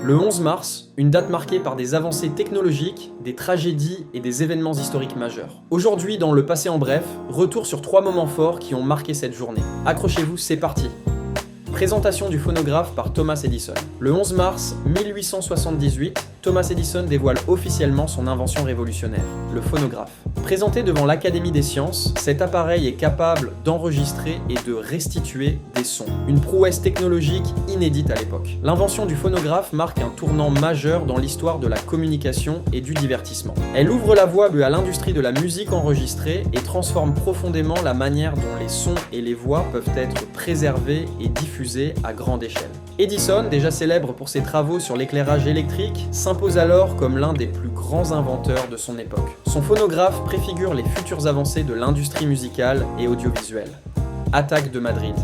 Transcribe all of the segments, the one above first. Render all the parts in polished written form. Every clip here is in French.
Le 11 mars, une date marquée par des avancées technologiques, des tragédies et des événements historiques majeurs. Aujourd'hui, dans Le Passé en bref, retour sur 3 moments forts qui ont marqué cette journée. Accrochez-vous, c'est parti! Présentation du phonographe par Thomas Edison. Le 11 mars 1878, Thomas Edison dévoile officiellement son invention révolutionnaire, le phonographe. Présenté devant l'Académie des sciences, cet appareil est capable d'enregistrer et de restituer des sons. Une prouesse technologique inédite à l'époque. L'invention du phonographe marque un tournant majeur dans l'histoire de la communication et du divertissement. Elle ouvre la voie à l'industrie de la musique enregistrée et transforme profondément la manière dont les sons et les voix peuvent être préservés et diffusés à grande échelle. Edison, déjà célèbre pour ses travaux sur l'éclairage électrique, s'impose alors comme l'un des plus grands inventeurs de son époque. Son phonographe préfigure les futures avancées de l'industrie musicale et audiovisuelle. Attaque de Madrid.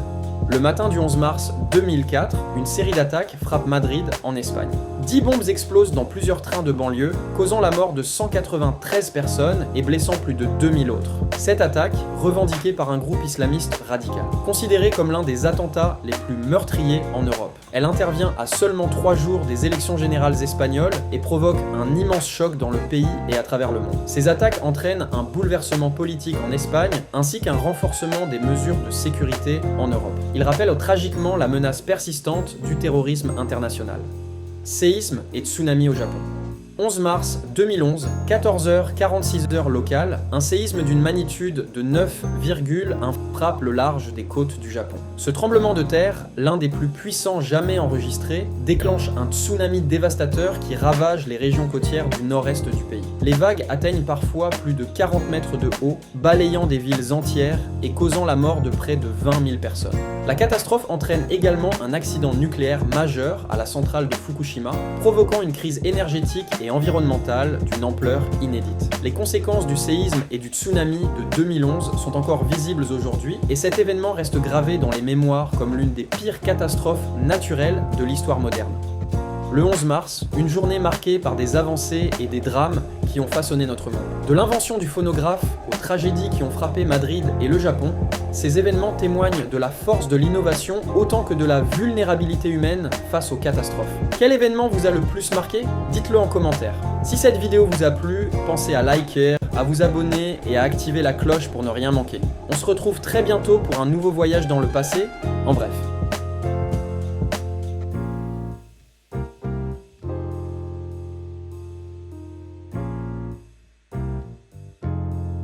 Le matin du 11 mars 2004, une série d'attaques frappe Madrid en Espagne. 10 bombes explosent dans plusieurs trains de banlieue, causant la mort de 193 personnes et blessant plus de 2000 autres. Cette attaque, revendiquée par un groupe islamiste radical, considéré comme l'un des attentats les plus meurtriers en Europe. Elle intervient à seulement 3 jours des élections générales espagnoles et provoque un immense choc dans le pays et à travers le monde. Ces attaques entraînent un bouleversement politique en Espagne ainsi qu'un renforcement des mesures de sécurité en Europe. Il rappelle tragiquement la menace persistante du terrorisme international. Séisme et tsunami au Japon. 11 mars 2011, 14h46 locale, un séisme d'une magnitude de 9,1 frappe le large des côtes du Japon. Ce tremblement de terre, l'un des plus puissants jamais enregistrés, déclenche un tsunami dévastateur qui ravage les régions côtières du nord-est du pays. Les vagues atteignent parfois plus de 40 mètres de haut, balayant des villes entières et causant la mort de près de 20 000 personnes. La catastrophe entraîne également un accident nucléaire majeur à la centrale de Fukushima, provoquant une crise énergétique et environnementale d'une ampleur inédite. Les conséquences du séisme et du tsunami de 2011 sont encore visibles aujourd'hui et cet événement reste gravé dans les mémoires comme l'une des pires catastrophes naturelles de l'histoire moderne. Le 11 mars, une journée marquée par des avancées et des drames qui ont façonné notre monde. De l'invention du phonographe aux tragédies qui ont frappé Madrid et le Japon, ces événements témoignent de la force de l'innovation autant que de la vulnérabilité humaine face aux catastrophes. Quel événement vous a le plus marqué? Dites-le en commentaire. Si cette vidéo vous a plu, pensez à liker, à vous abonner et à activer la cloche pour ne rien manquer. On se retrouve très bientôt pour un nouveau voyage dans le passé, en bref.